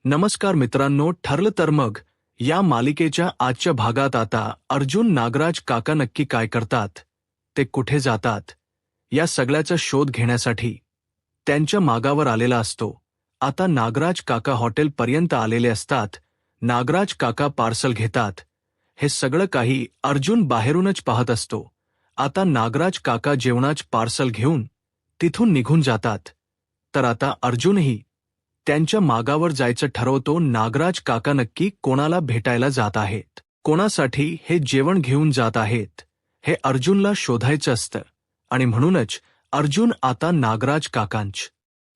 नमस्कार मित्रांनो, ठरलं तर मग या मालिकेच्या आजच्या भागात आता अर्जुन नागराज काका नक्की काय करतात, ते कुठे जातात, या सगळ्याचा शोध घेण्यासाठी त्यांच्या मागावर आलेला असतो. आता नागराज काका हॉटेलपर्यंत आलेले असतात. नागराज काका पार्सल घेतात. हे सगळं काही अर्जुन बाहेरूनच पाहत असतो. आता नागराज काका जेवणाच पार्सल घेऊन तिथून निघून जातात. तर आता अर्जुनही त्यांच्या मागावर जायचं ठरवतो. नागराज काका नक्की कोणाला भेटायला जात आहेत, कोणासाठी हे जेवण घेऊन जात आहेत, हे अर्जुनला शोधायचं असतं. आणि म्हणूनच अर्जुन आता नागराज काकांच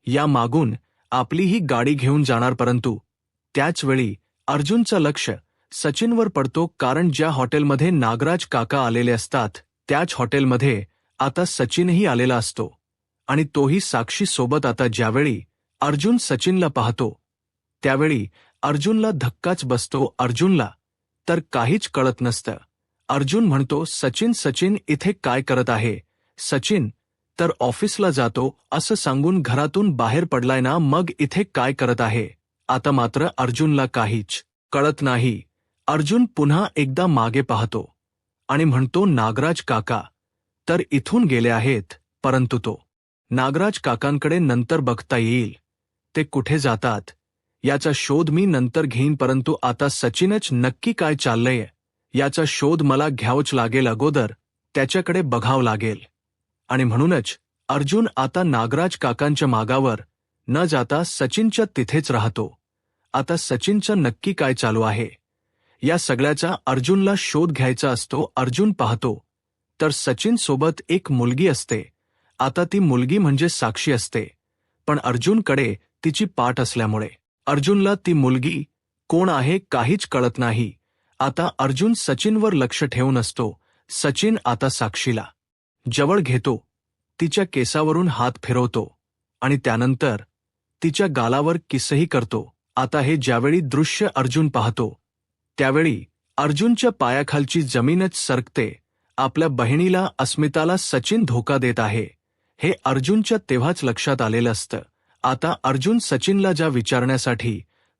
या मागून आपली ही गाडी घेऊन जाणार. परंतु त्याचवेळी अर्जुनचं लक्ष सचिनवर पडतो, कारण ज्या हॉटेलमध्ये नागराज काका आलेले असतात त्याच हॉटेलमध्ये आता सचिनही आलेला असतो. आणि तोही साक्षी सोबत. आता ज्यावेळी अर्जुन सचिनला पाहतो त्यावेळी अर्जुनला धक्काच बसतो. अर्जुनला तर काहीच कळत नसतं. अर्जुन म्हणतो, सचिन इथे काय करत आहे? सचिन तर ऑफिसला जातो असं सांगून घरातून बाहेर पडलाय ना, मग इथे काय करत आहे? आता मात्र अर्जुनला काहीच कळत नाही. अर्जुन पुन्हा एकदा मागे पाहतो आणि म्हणतो, नागराज काका तर इथून गेले आहेत. परंतु तो नागराज काकांकडे नंतर बघता येईल. ते कुठे जातात याचा शोध मी नंतर घेईन. परंतु आता सचिनच नक्की काय चाललंय याचा शोध मला घ्यावंच लागेल. अगोदर त्याच्याकडे बघावं लागेल. आणि म्हणूनच अर्जुन आता नागराज काकांच्या मागावर न जाता सचिनच्या तिथेच राहतो. आता सचिनचं नक्की काय चालू आहे या सगळ्याचा अर्जुनला शोध घ्यायचा असतो. अर्जुन पाहतो तर सचिन सोबत एक मुलगी असते. आता ती मुलगी म्हणजे साक्षी असते. पण अर्जुनकडे तिची पाठ असल्यामुळे अर्जुनला ती मुलगी कोण आहे काहीच कळत नाही. आता अर्जुन सचिनवर लक्ष ठेवून असतो. सचिन आता साक्षीला जवळ घेतो, तिच्या केसावरून हात फिरवतो आणि त्यानंतर तिच्या गालावर किसही करतो. आता हे ज्यावेळी दृश्य अर्जुन पाहतो त्यावेळी अर्जुनच्या पायाखालची जमीनच सरकते. आपल्या बहिणीला अस्मिताला सचिन धोका देत आहे हे अर्जुनच्या तेव्हाच लक्षात आलेलं असतं. आता अर्जुन सचिनला ज्या विचारण्यासाठी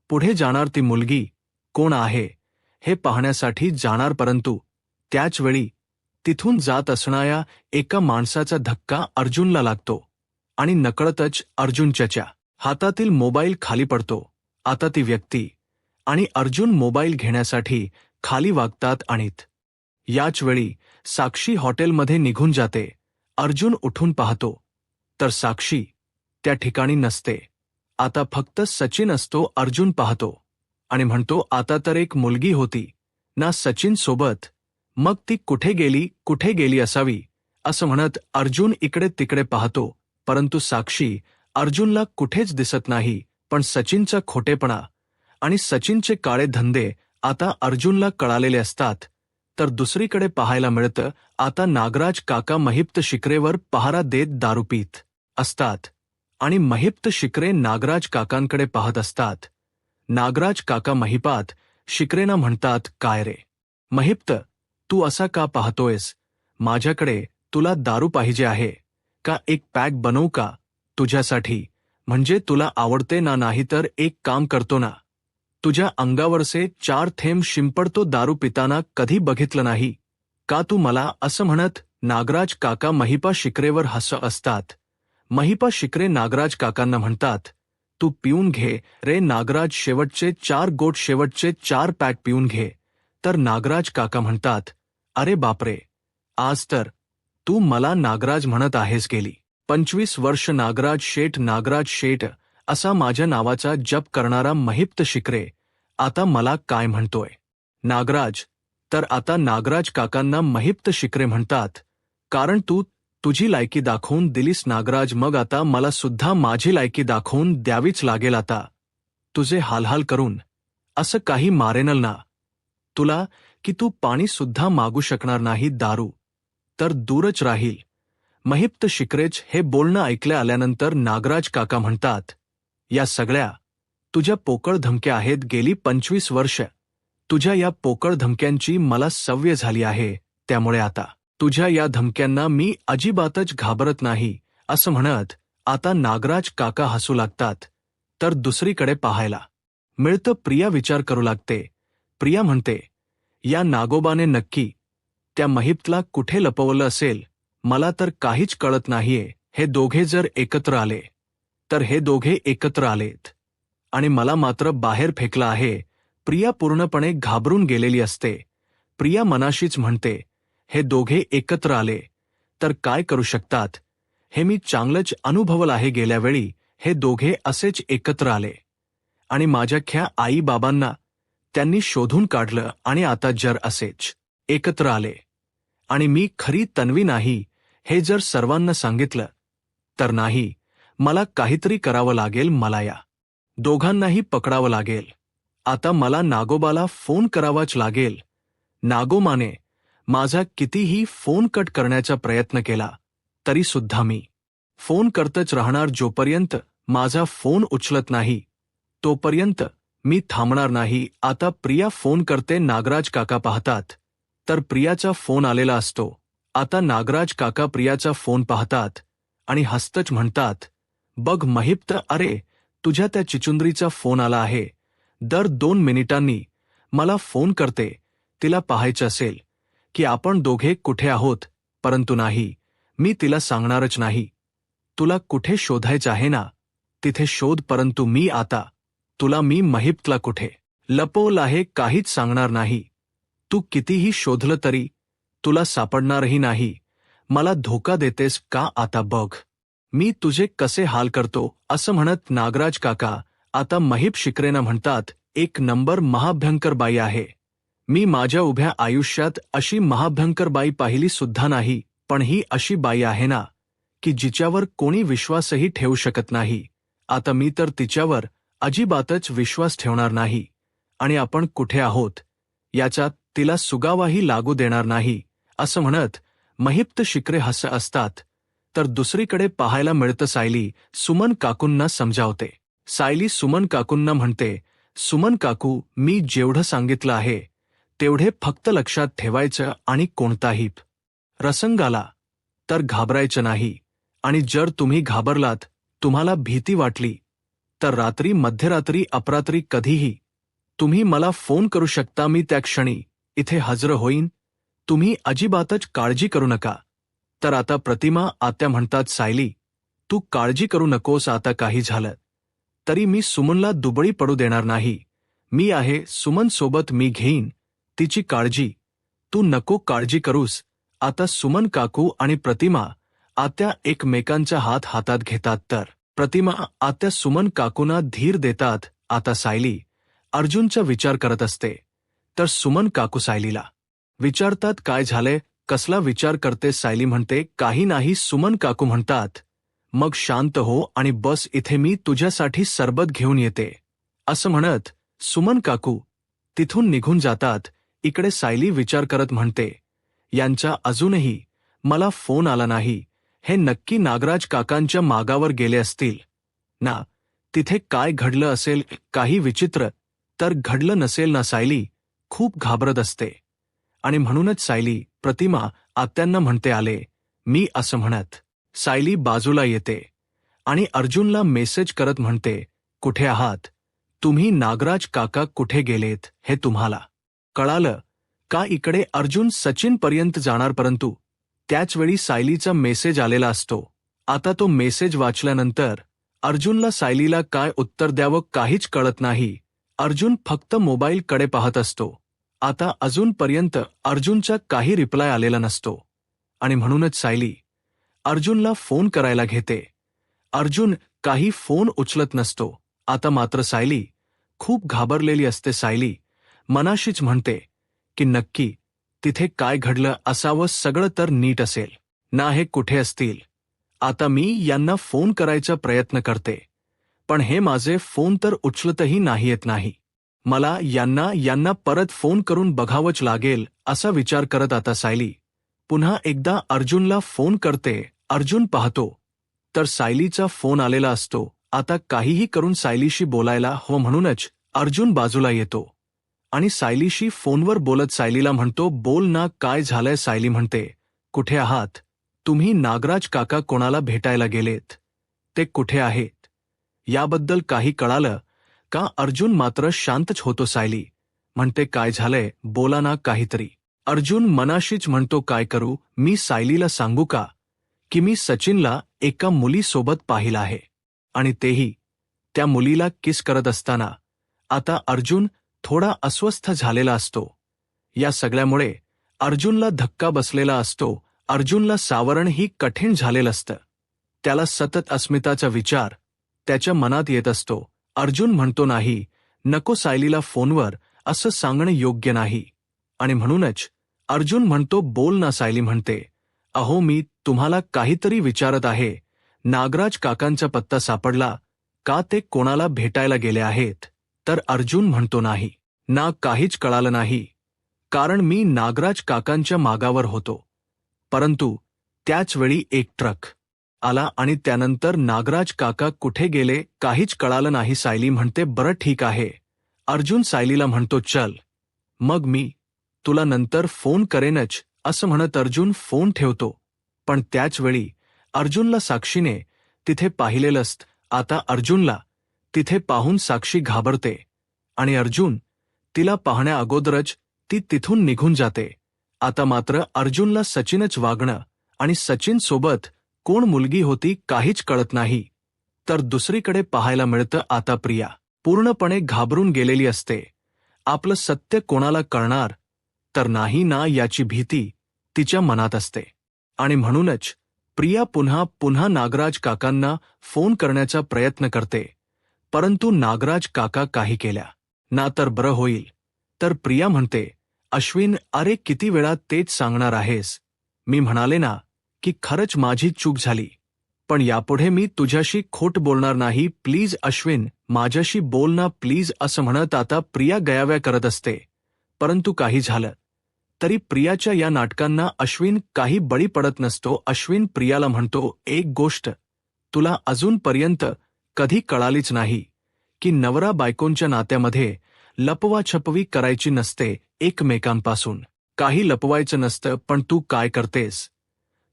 पुढे जाणार, ती मुलगी कोण आहे हे पाहण्यासाठी जाणार. परंतु त्याचवेळी तिथून जात असणाऱ्या एका माणसाचा धक्का अर्जुनला लागतो आणि नकळतच अर्जुनच्या हातातील मोबाईल खाली पडतो. आता ती व्यक्ती आणि अर्जुन मोबाईल घेण्यासाठी खाली वागतात आणि याच वेळी साक्षी हॉटेलमध्ये निघून जाते. अर्जुन उठून पाहतो तर साक्षी त्या ठिकाणी नसते. आता फक्त सचिन असतो. अर्जुन पाहतो आणि म्हणतो, आता तर एक मुलगी होती ना सचिन सोबत, मग ती कुठे गेली असावी असं म्हणत अर्जुन इकडे तिकडे पाहतो. परंतु साक्षी अर्जुनला कुठेच दिसत नाही. पण सचिनचा खोटेपणा आणि सचिनचे काळे धंदे आता अर्जुनला कळालेले असतात. तर दुसरीकडे पाहायला मिळतं, आता नागराज काका महिप्त शिकरेवर पहारा देत दारू पीत असतात आणि महिप्त शिकरे नागराज काकांकडे पाहत असतात. नागराज काका महिपात शिकरेना म्हणतात, काय रे महिप्त, तू असा का पाहतोयस? माझ्याकडे तुला दारू पाहिजे आहे का? एक पॅक बनवू का तुझ्यासाठी? म्हणजे तुला आवडते ना? नाही तर एक काम करतो ना, तुझ्या अंगावरचे 4 थेंब शिंपडतो. दारू पिताना कधी बघितलं नाही का तू मला? असं म्हणत नागराज काका महिपा शिकरेवर हसत असतात. महिपा शिकरे नागराज काकांना म्हणतात, तू पिऊन घे रे नागराज, शेवटचे 4 गोट, शेवटचे 4 पॅक पिऊन घे. तर नागराज काका म्हणतात, अरे बापरे, आज तर तू मला नागराज म्हणत आहेस? गेली 25 वर्ष नागराज शेठ असा माझ्या नावाचा जप करणारा महिप्त शिकरे आता मला काय म्हणतोय नागराज? तर आता नागराज काकांना महिप्त शिकरे म्हणतात, कारण तू तुझी लायकी दाखवून दिलीस नागराज, मग आता मला सुद्धा माझी लायकी दाखवून द्यावीच लागेल. आता तुझे हालहाल करून असं काही मारेनल ना तुला की तू पाणी सुद्धा मागू शकणार नाही. दारू तर दूरच राहील. महिप्त शिकरेच हे बोलणं ऐकल्या आल्यानंतर नागराज काका म्हणतात, या सगळ्या तुझ्या पोकळ धमक्या आहेत. गेली 25 वर्ष तुझ्या या पोकळ धमक्यांची मला सवय झाली आहे. त्यामुळे आता तुझ्या या धमक्यांना मी अजिबातच घाबरत नाही. असं म्हणत आता नागराज काका हसू लागतात. तर दुसरीकडे पाहायला मिळतं. प्रिया विचार करू लागते. प्रिया म्हणते, या नागोबाने नक्की त्या महिप्तला कुठे लपवलं असेल, मला तर काहीच कळत नाहीये. हे दोघे जर एकत्र आले तर हे दोघे एकत्र आलेत आणि मला मात्र बाहेर फेकलं आहे. प्रिया पूर्णपणे घाबरून गेलेली असते. प्रिया मनाशीच म्हणते, हे दोघे एकत्र आले तर काय करू शकतात, हे मी चांगलंच अनुभवलं आहे. गेल्या वेळी हे दोघे असेच एकत्र आले आणि माझ्या आई बाबांना त्यांनी शोधून काढलं आणि आता जर असेच एकत्र आले आणि मी खरी तन्वी नाही हे जर सर्वांना सांगितलं तर नाही, मला काहीतरी करावं लागेल. मला या दोघांनाही पकडावं लागेल. आता मला नागोबाला फोन करावाच लागेल. नागोमाने माझा कितीही फोन कट करण्याचा प्रयत्न केला तरी सुद्धा मी फोन करतच राहणार. जोपर्यंत माझा फोन उचलत नाही तोपर्यंत मी थांबणार नाही. आता प्रिया फोन करते. नागराज काका पाहतात तर प्रियाचा फोन आलेला असतो. आता नागराज काका प्रियाचा फोन पाहतात आणि हसतच म्हणतात, बघ महिप्त, अरे तुझ्या त्या चिचुंद्रीचा फोन आला आहे. दर 2 मिनिटांनी मला फोन करते. तिला पाहायचं असेल की आपण दोघे कुठे आहोत, परंतु नाही, मी तिला सांगणारच नाही. तुला कुठे शोधायचं आहे ना तिथे शोध, परंतु मी आता तुला मी महिप्तला कुठे लपवलं आहे काहीच सांगणार नाही. तू कितीही शोधलं तरी तुला सापडणारही नाही. मला धोका देतेस का? आता बघ मी तुझे कसे हाल करतो. असं म्हणत नागराज काका आता महिप शिकरेना म्हणतात, एक नंबर महाभयंकर बाई आहे. मी माझ्या उभ्या आयुष्यात अशी महाभयंकर बाई पाहिली सुद्धा नाही, पण ही अशी बाई आहे ना की जिच्यावर कोणी विश्वासही ठेवू शकत नाही. आता मी तर तिच्यावर अजिबातच विश्वास ठेवणार नाही आणि आपण कुठे आहोत याचा तिला सुगावाही लागू देणार नाही. असं म्हणत महिप्त शिकरे हसत असतात. तर दुसरीकडे पाहायला मिळतं सायली सुमन काकूंना समजावते. सायली सुमन काकूंना म्हणते, सुमन काकू, मी जेवढं सांगितलं आहे तेवढे फक्त लक्षात ठेवायचं आणि कोणताही प्रसंग आला तर घाबरायचं नाही. आणि जर तुम्ही घाबरलात, तुम्हाला भीती वाटली, तर रात्री, मध्यरात्री, अपरात्री कधीही तुम्ही मला फोन करू शकता. मी त्या क्षणी इथे हजर होईन. तुम्ही अजिबातच काळजी करू नका. तर आता प्रतिमा आत्या म्हणतात, सायली तू काळजी करू नकोस. आता काही झालं तरी मी सुमनला दुबळी पडू देणार नाही. मी आहे सुमन सोबत, मी घेईन तिची काळजी. तू नको काळजी करूस. आता सुमन काकू आणि प्रतिमा आत्या एकमेकांचा हात हातात घेतात. तर प्रतिमा आत्या सुमन काकूंना धीर देतात. आता सायली अर्जुनचा विचार करत असते तर सुमन काकू सायलीला विचारतात, काय झालंय, कसला विचार करते? सायली म्हणते, काही नाही. सुमन काकू म्हणतात, मग शांत हो आणि बस इथे, मी तुझ्यासाठी सरबत घेऊन येते. असं म्हणत सुमन काकू तिथून निघून जातात. इकडे सायली विचार करत म्हणते, यांचा अजूनही मला फोन आला नाही. हे नक्की नागराज काकांच्या मागावर गेले असतील ना. तिथे काय घडलं असेल, काही विचित्र तर घडलं नसेल ना. सायली खूप घाबरत असते आणि म्हणूनच सायली प्रतिमा आत्यांना म्हणते, आले मी. असं म्हणत सायली बाजूला येते आणि अर्जुनला मेसेज करत म्हणते, कुठे आहात तुम्ही? नागराज काका कुठे गेलेत हे तुम्हाला कळालं का? इकडे अर्जुन सचिनपर्यंत जाणार, परंतु त्याचवेळी सायलीचा मेसेज आलेला असतो. आता तो मेसेज वाचल्यानंतर अर्जुनला सायलीला काय उत्तर द्यावं काहीच कळत नाही. अर्जुन फक्त मोबाईलकडे पाहत असतो. आता अजूनपर्यंत अर्जुनचा काही रिप्लाय आलेला नसतो आणि म्हणूनच सायली अर्जुनला फोन करायला घेते. अर्जुन काही फोन उचलत नसतो. आता मात्र सायली खूप घाबरलेली असते. सायली मनाशीच म्हणते की नक्की तिथे काय घडलं असावं, सगळं तर नीट असेल ना. हे कुठे असतील? आता मी यांना फोन करायचा प्रयत्न करते, पण हे माझे फोन तर उचलतही नाहीयेत. नाही, मला यांना परत फोन करून बघावंच लागेल असा विचार करत आता सायली पुन्हा एकदा अर्जुनला फोन करते. अर्जुन पाहतो तर सायलीचा फोन आलेला असतो. आता काहीही करून सायलीशी बोलायला हवं, म्हणूनच अर्जुन बाजूला येतो आणि सायलीशी फोनवर बोलत सायलीला म्हणतो, बोल ना, काय झालंय? सायली म्हणते, कुठे आहात तुम्ही? नागराज काका कोणाला भेटायला गेलेत? ते कुठे आहेत? याबद्दल काही कळालं का अर्जुन मात्र शांतच होतो. सायली म्हणते, काय झालंय, बोला ना काहीतरी. अर्जुन मनाशीच म्हणतो, काय करू, मी सायलीला सांगू का की मी सचिनला एका मुलीसोबत पाहिलं आहे, आणि तेही त्या मुलीला किस करत असताना. आता अर्जुन थोडा अस्वस्थ झालेला असतो. या सगळ्यामुळे अर्जुनला धक्का बसलेला असतो. अर्जुनला सावरणही कठीण झालेलं असतं. त्याला सतत अस्मिताचा विचार त्याच्या मनात येत असतो. अर्जुन म्हणतो, नाही, नको, सायलीला फोनवर असं सांगणं योग्य नाही. आणि म्हणूनच अर्जुन म्हणतो, बोल ना. सायली म्हणते, अहो, मी तुम्हाला काहीतरी विचारत आहे. नागराज काकांचा पत्ता सापडला का? ते कोणाला भेटायला गेले आहेत? तर अर्जुन म्हणतो, नाही ना, काहीच कळालं नाही, कारण मी नागराज काकांच्या मागावर होतो. परंतु त्याच वेळी एक ट्रक आला आणि त्यानंतर नागराज काका कुठे गेले काहीच कळालं नाही. सायली म्हणते, बरं ठीक आहे. अर्जुन सायलीला म्हणतो, चल मग मी तुला नंतर फोन करेनच. असं म्हणत अर्जुन फोन ठेवतो. पण त्याच वेळी अर्जुनला साक्षीने तिथे पाहिलेलं असतं. आता अर्जुनला तिथे पाहून साक्षी घाबरते आणि अर्जुन तिला पाहण्या अगोदरच ती तिथून निघून जाते. आता मात्र अर्जुनला सचिनच वागणं आणि सचिन सोबत कोण मुलगी होती काहीच कळत नाही. तर दुसरीकडे पाहायला मिळतं, आता प्रिया पूर्णपणे घाबरून गेलेली असते. आपलं सत्य कोणाला कळणार तर नाही ना याची भीती तिच्या मनात असते. आणि म्हणूनच प्रिया पुन्हा पुन्हा नागराज काकांना फोन करण्याचा प्रयत्न करते. परंतु नागराज काका काही केल्या ना तर बरं होईल. तर प्रिया म्हणते, अश्विन, अरे किती वेळा तेच सांगणार आहेस. मी म्हणाले ना की खरंच माझी चूक झाली, पण यापुढे मी तुझ्याशी खोट बोलणार नाही. प्लीज अश्विन, माझ्याशी बोल ना प्लीज. असं म्हणत आता प्रिया गयाव्या करत असते. परंतु काही झालं तरी प्रियाच्या या नाटकांना अश्विन काही बळी पडत नसतो. अश्विन प्रियाला म्हणतो, एक गोष्ट तुला अजूनपर्यंत कधी कळालीच नाही की नवरा बायकोंच्या नात्यामध्ये लपवाछपवी करायची नसते. एकमेकांपासून काही लपवायचं नसतं, पण तू काय करतेस,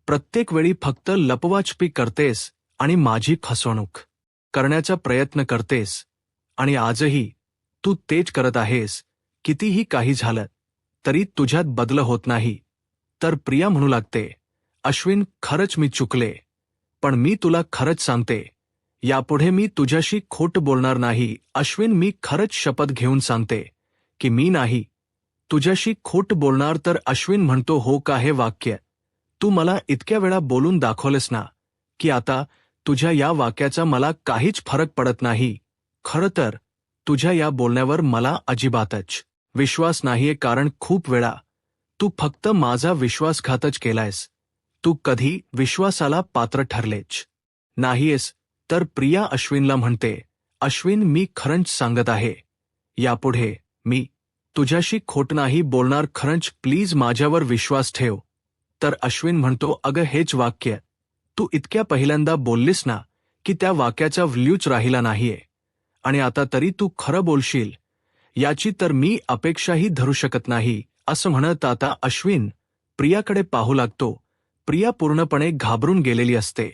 प्रत्येक वेळी फक्त लपवाछपी करतेस आणि माझी फसवणूक करण्याचा प्रयत्न करतेस. आणि आजही तू तेच करत आहेस. कितीही काही झालं तरी तुझ्यात बदल होत नाही. तर प्रिया म्हणू लागते, अश्विन, खरंच मी चुकले, पण मी तुला खरंच सांगते, यापुढे मी तुझ्याशी खोट बोलणार नाही. अश्विन, मी खरंच शपथ घेऊन सांगते की मी नाही तुझ्याशी खोट बोलणार. तर अश्विन म्हणतो, हो का? हे वाक्य तू मला इतक्या वेळा बोलून दाखवलेस ना की आता तुझ्या या वाक्याचा मला काहीच फरक पडत नाही. खरं तर तुझ्या या बोलण्यावर मला अजिबातच विश्वास नाहीये, कारण खूप वेळा तू फक्त माझा विश्वासघातच केलायस. तू कधी विश्वासाला पात्र ठरलेच नाहीयेस. तर प्रिया अश्विनला म्हणते, अश्विन, मी खरंच सांगत आहे, यापुढे मी तुझ्याशी खोट नाही बोलणार. खरंच, प्लीज माझ्यावर विश्वास ठेव. तर अश्विन म्हणतो, अगं, हेच वाक्य तू इतक्या पहिल्यांदा बोललीस ना की त्या वाक्याचा व्हॅल्यूच राहिला नाहीये, आणि आता तरी तू खरं बोलशील याची तर मी अपेक्षाही धरू शकत नाही. असं म्हणत आता अश्विन प्रियाकडे पाहू लागतो. प्रिया पूर्णपणे घाबरून गेलेली असते.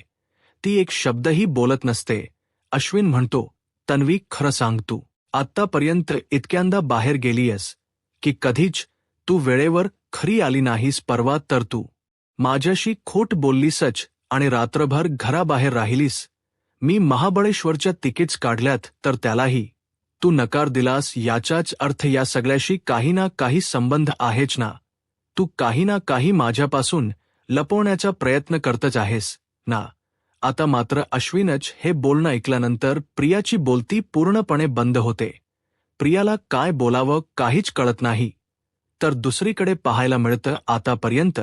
ती एक शब्दही बोलत नसते. अश्विन म्हणतो, तन्वी, खरं सांग, तू आत्तापर्यंत इतक्यांदा बाहेर गेलीयस की कधीच तू वेळेवर खरी आली नाहीस. परवा तर तू माझ्याशी खोट बोललीसच आणि रात्रभर घराबाहेर राहिलीस. मी महाबळेश्वरच्या तिकीट्स काढल्यात तर त्यालाही तू नकार दिलास. याचाच अर्थ या सगळ्याशी काही ना काही संबंध आहेच ना. तू काही ना काही माझ्यापासून लपवण्याचा प्रयत्न करतच आहेस ना. आता मात्र अश्विनच हे बोलणं ऐकल्यानंतर प्रियाची बोलती पूर्णपणे बंद होते. प्रियाला काय बोलावं काहीच कळत नाही. तर दुसरीकडे पाहायला मिळतं, आतापर्यंत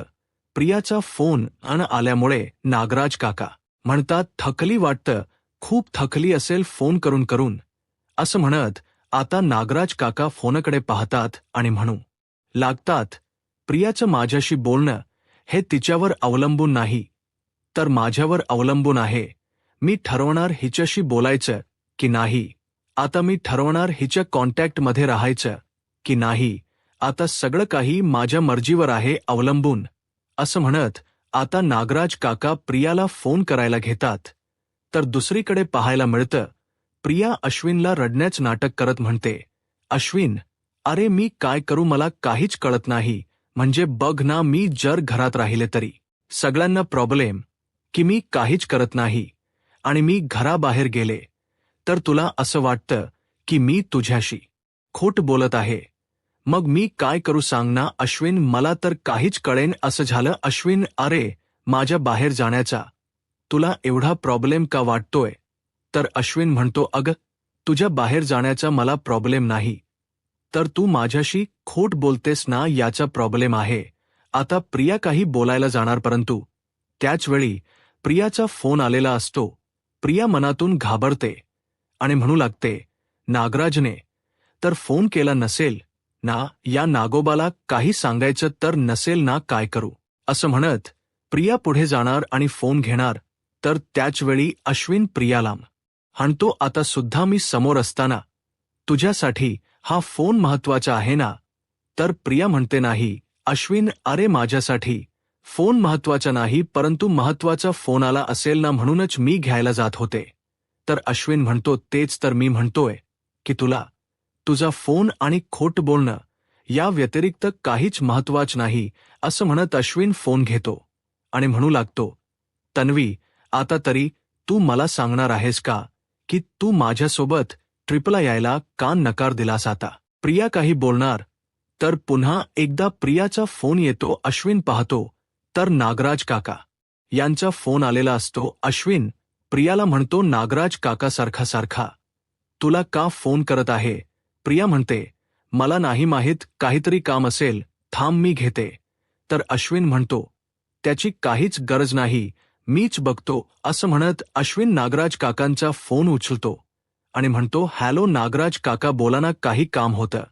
प्रियाचा फोन आल्यामुळे नागराज काका म्हणतात, थकली वाटतं, खूप थकली असेल फोन करून करून. असं म्हणत आता नागराज काका फोनकडे पाहतात आणि म्हणू लागतात, प्रियाचं माझ्याशी बोलणं हे तिच्यावर अवलंबून नाही, तर माझ्यावर अवलंबून आहे. मी ठरवणार हिच्याशी बोलायचं की नाही. आता मी ठरवणार हिच्या कॉन्टॅक्टमध्ये राहायचं की नाही. आता सगळं काही माझ्या मर्जीवर आहे अवलंबून. असं म्हणत आता नागराज काका प्रियाला फोन करायला घेतात. तर दुसरीकडे पाहायला मिळतं, प्रिया अश्विनला रडण्याचं नाटक करत म्हणते, अश्विन, अरे मी काय करू, मला काहीच कळत नाही. म्हणजे बघ ना, मी जर घरात राहिले तरी सगळ्यांना प्रॉब्लेम की मी काहीच करत नाही, आणि मी घराबाहेर गेले तर तुला असं वाटतं की मी तुझ्याशी खोट बोलत आहे. मग मी काय करू सांग ना अश्विन, मला तर काहीच कळेन असं झालं. अश्विन, अरे माझ्या बाहेर जाण्याचा तुला एवढा प्रॉब्लेम का वाटतोय? तर अश्विन म्हणतो, अगं तुझ्या बाहेर जाण्याचा मला प्रॉब्लेम नाही, तर तू माझ्याशी खोट बोलतेस ना याचा प्रॉब्लेम आहे. आता प्रिया काही बोलायला जाणार, परंतु त्याचवेळी प्रियाचा फोन आलेला असतो. प्रिया मनातून घाबरते आणि म्हणू लागते, नागराजने तर फोन केला नसेल ना, या नागोबाला काही सांगायचं तर नसेल ना, काय करू? असं म्हणत प्रिया पुढे जाणार आणि फोन घेणार, तर त्याचवेळी अश्विन प्रियाला हाणतो, आता सुद्धा मी समोर असताना तुझ्यासाठी हा फोन महत्वाचा आहे ना? तर प्रिया म्हणते, नाही अश्विन, अरे माझ्यासाठी फोन महत्वाचा नाही, परंतु महत्वाचा फोन आला असेल ना, म्हणूनच मी घ्यायला जात होते. तर अश्विन म्हणतो, तेच तर मी म्हणतोय की तुला तुझा फोन आणि खोट बोलणं या व्यतिरिक्त काहीच महत्वाचं नाही. असं म्हणत अश्विन फोन घेतो आणि म्हणू लागतो, तन्वी, आता तरी तू मला सांगणार आहेस का की तू माझ्यासोबत ट्रिपला यायला का नकार दिलास? आता प्रिया काही बोलणार, तर पुन्हा एकदा प्रियाचा फोन येतो. अश्विन पाहतो तर नागराज काका यांचा फोन आलेला असतो. अश्विन प्रियाला म्हणतो, नागराज काका सारखा तुला का फोन करत आहे? प्रिया म्हणते, मला नाही माहीत, काहीतरी काम असेल, थांब मी घेते. तर अश्विन म्हणतो, त्याची काहीच गरज नाही, मीच बघतो. असं म्हणत अश्विन नागराज काकांचा फोन उचलतो आणि म्हणतो, हॅलो नागराज काका, बोला ना, काही काम होतं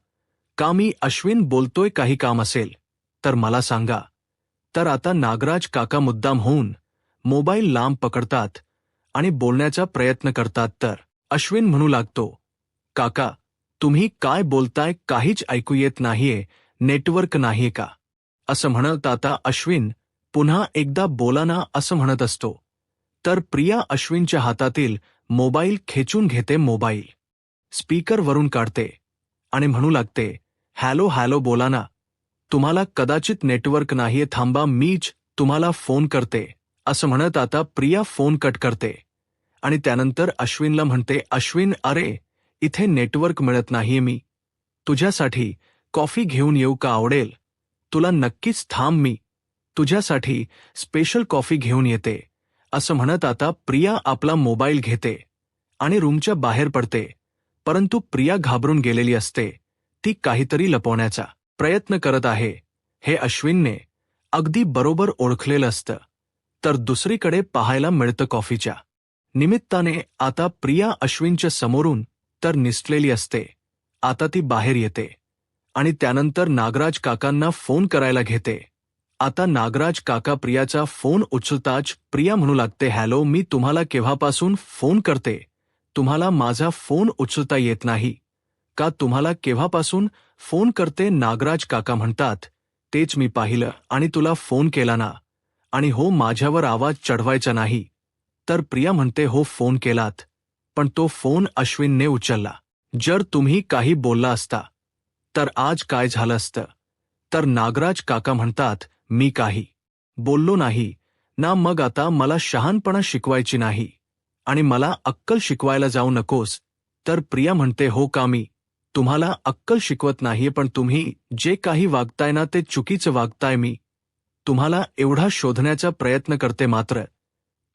का? मी अश्विन बोलतोय, काही काम असेल तर मला सांगा. तर आता नागराज काका मुद्दाम होऊन मोबाईल लांब पकडतात आणि बोलण्याचा प्रयत्न करतात. तर अश्विन म्हणू लागतो, काका तुम्ही काय बोलताय, काहीच ऐकू येत नाहीये, नेटवर्क नाहीये का? असं म्हणत आता अश्विन पुन्हा एकदा बोला ना असं म्हणत असतो. तर प्रिया अश्विनच्या हातातील मोबाईल खेचून घेते, मोबाईल स्पीकरवरून काढते आणि म्हणू लागते, हॅलो हॅलो, बोला ना, तुम्हाला कदाचित नेटवर्क नाहीये, थांबा मीच तुम्हाला फोन करते. असं म्हणत आता प्रिया फोन कट करते आणि त्यानंतर अश्विनला म्हणते, अश्विन, अरे इथे नेटवर्क मिळत नाहीये, मी तुझ्यासाठी कॉफी घेऊन येऊ का? आवडेल तुला? नक्कीच, थांब मी तुझ्यासाठी स्पेशल कॉफी घेऊन येते. असं म्हणत आता प्रिया आपला मोबाईल घेते आणि रूमच्या बाहेर पडते, परंतु प्रिया घाबरून गेलेली असते. ती काहीतरी लपवण्याचा प्रयत्न करत आहे, हे अश्विनने अगदी बरोबर ओळखलेलं असतं. तर दुसरीकडे पाहायला मिळतं, कॉफीच्या निमित्ताने आता प्रिया अश्विनच्या समोरून तर निसटलेली असते. आता ती बाहेर येते आणि त्यानंतर नागराज काकांना फोन करायला घेते. आता नागराज काका प्रियाचा फोन उचलताच प्रिया म्हणू लागते, हॅलो, मी तुम्हाला केव्हापासून फोन करते, तुम्हाला माझा फोन उचलता येत नाही का? तुम्हाला केव्हापासून फोन करते? नागराज काका म्हणतात, तेच मी पाहिलं आणि तुला फोन केला ना, आणि हो, माझ्यावर आवाज चढवायचा नाही. तर प्रिया म्हणते, हो फोन केलात, पण तो फोन अश्विनने उचलला. जर तुम्ही काही बोलला असता तर आज काय झालं असतं? तर नागराज काका म्हणतात, मी काही बोललो नाही ना, मग आता मला शहाणपणा शिकवायची नाही आणि मला अक्कल शिकवायला जाऊ नकोस. तर प्रिया म्हणते, हो का, मी तुम्हाला अक्कल शिकवत नाहीये, पण तुम्ही जे काही वागताय ना ते चुकीचं वागताय. मी तुम्हाला एवढा शोधण्याचा प्रयत्न करते, मात्र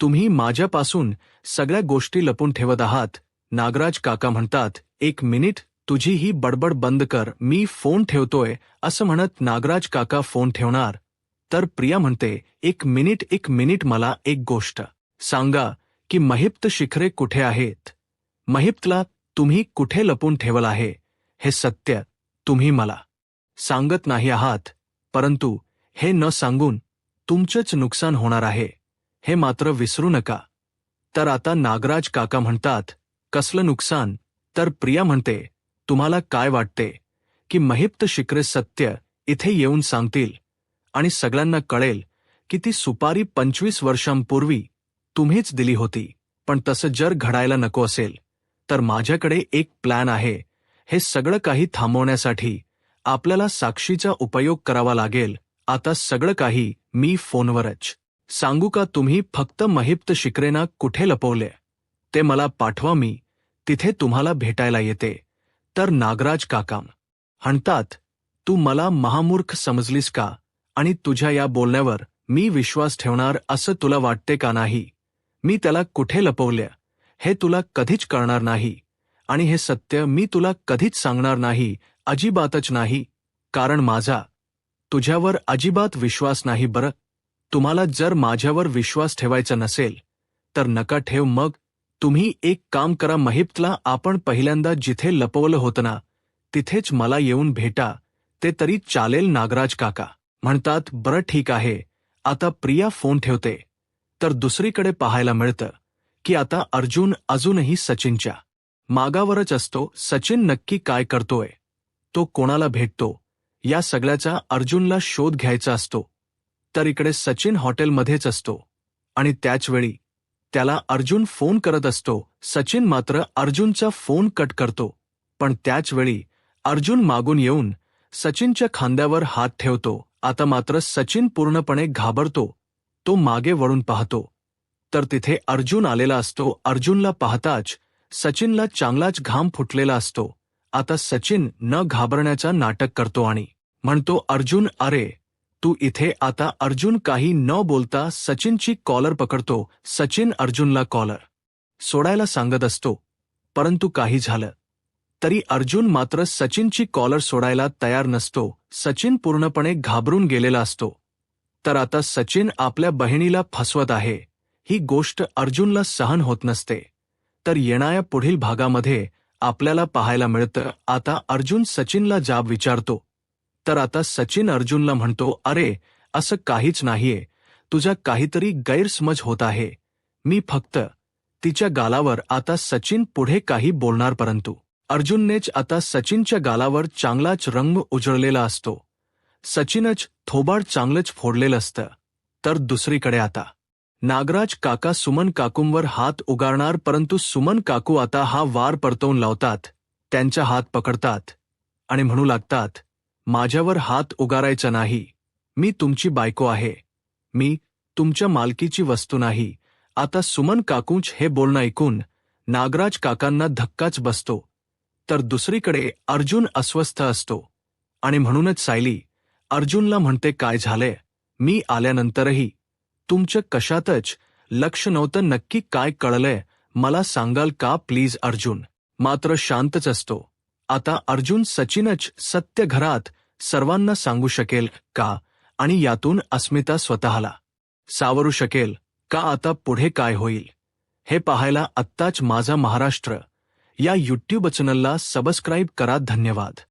तुम्ही माझ्यापासून सगळ्या गोष्टी लपून ठेवत आहात. नागराज काका म्हणतात, एक मिनिट, तुझी ही बडबड बंद कर, मी फोन ठेवतोय. असं म्हणत नागराज काका फोन ठेवणार, तर प्रिया म्हणते, एक मिनिट, मला एक गोष्ट सांगा की महिप्त शिखरे कुठे आहेत? महिप्तला तुम्ही कुठे लपून ठेवलं आहे? हे सत्य तुम्ही मला सांगत नाही आहात, परंतु हे न सांगून तुमचंच नुकसान होणार आहे, हे मात्र विसरू नका. तर आता नागराज काका म्हणतात, कसलं नुकसान? तर प्रिया म्हणते, तुम्हाला काय वाटते की महिप्त शिखरे सत्य इथे येऊन सांगतील आणि सगळ्यांना कळेल की ती सुपारी 25 वर्षांपूर्वी तुम्हीच दिली होती? पण तसं जर घडायला नको असेल तर माझ्याकडे एक प्लॅन आहे. हे सगळं काही थांबवण्यासाठी आपल्याला साक्षीचा उपयोग करावा लागेल. आता सगळं काही मी फोनवरच सांगू का? तुम्ही फक्त महिप्त शिकरेना कुठे लपवले ते मला पाठवा, मी तिथे तुम्हाला भेटायला येते. तर नागराज काका म्हणतात, तू मला महामूर्ख समजलीस का? आणि तुझ्या या बोलण्यावर मी विश्वास ठेवणार असं तुला वाटते का? नाही, मी त्याला कुठे लपवले हे तुला कधीच कळणार नाही, आणि हे सत्य मी तुला कधीच सांगणार नाही, अजिबातच नाही. कारण माझा तुझ्यावर अजिबात विश्वास नाही. बरं, तुम्हाला जर माझ्यावर विश्वास ठेवायचा नसेल तर नका ठेव. मग तुम्ही एक काम करा, महिप्तला आपण पहिल्यांदा जिथे लपवलं होतं ना तिथेच मला येऊन भेटा, ते तरी चालेल. नागराज काका म्हणतात, बरं ठीक आहे. आता प्रिया फोन ठेवते. तर दुसरीकडे पाहायला मिळतं की आता अर्जुन अजूनही सचिनच्या मागावरच असतो. सचिन नक्की काय करतोय, तो कोणाला भेटतो, या सगळ्याचा अर्जुनला शोध घ्यायचा असतो. तर इकडे सचिन हॉटेलमध्येच असतो आणि त्याचवेळी त्याला अर्जुन फोन करत असतो. सचिन मात्र अर्जुनचा फोन कट करतो, पण त्याचवेळी अर्जुन मागून येऊन सचिनच्या खांद्यावर हात ठेवतो. आता मात्र सचिन पूर्णपणे घाबरतो. तो मागे वळून पाहतो तर तिथे अर्जुन आलेला असतो. अर्जुनला पाहताच सचिनला चांगलाच घाम फुटलेला असतो. आता सचिन न घाबरण्याचा नाटक करतो आणि म्हणतो, अर्जुन अरे तू इथे. आता अर्जुन काही न बोलता सचिनची कॉलर पकडतो. सचिन अर्जुनला कॉलर सोडायला सांगत असतो, परंतु काही झालं तरी अर्जुन मात्र सचिनची कॉलर सोडायला तयार नसतो. सचिन पूर्णपणे घाबरून गेलेला असतो. तर आता सचिन आपल्या बहिणीला फसवत आहे ही गोष्ट अर्जुनला सहन होत नसते. तर येणाऱ्या पुढील भागामध्ये आपल्याला पाहायला मिळतं. आता अर्जुन सचिनला जाब विचारतो. तर आता सचिन अर्जुनला म्हणतो, अरे असं काहीच नाहीये, तुझा काहीतरी गैरसमज होत आहे. मी फक्त तिच्या गालावर. आता सचिन पुढे काही बोलणार, परंतु अर्जुननेच आता सचिनच्या गालावर चांगलाच रंग उजळलेला असतो. सचिनच थोबाड चांगलंच फोडलेलं असतं. तर दुसरीकडे आता नागराज काका सुमन काकूंवर हात उगारणार, परंतु सुमन काकू आता हा वार परतवून लावतात. त्यांचा हात पकडतात आणि म्हणू लागतात, माझ्यावर हात उगारायचा नाही. मी तुमची बायको आहे, मी तुमच्या मालकीची वस्तू नाही. आता सुमन काकूंच हे बोलणं ऐकून नागराज काकांना धक्काच बसतो. तर दुसरीकडे अर्जुन अस्वस्थ असतो आणि म्हणूनच सायली अर्जुनला म्हणते, काय झालंय? मी आल्यानंतरही तुमचं कशातच लक्ष नव्हतं. नक्की काय कळलंय मला सांगाल का प्लीज? अर्जुन मात्र शांतच असतो. आता अर्जुन सचिनच सत्य घरात सर्वांना सांगू शकेल का, आणि यातून अस्मिता स्वतःला सावरू शकेल का? आता पुढे काय होईल हे पाहायला आत्ताच माझा महाराष्ट्र या यूट्यूब चॅनलला सबस्क्राईब करा. धन्यवाद.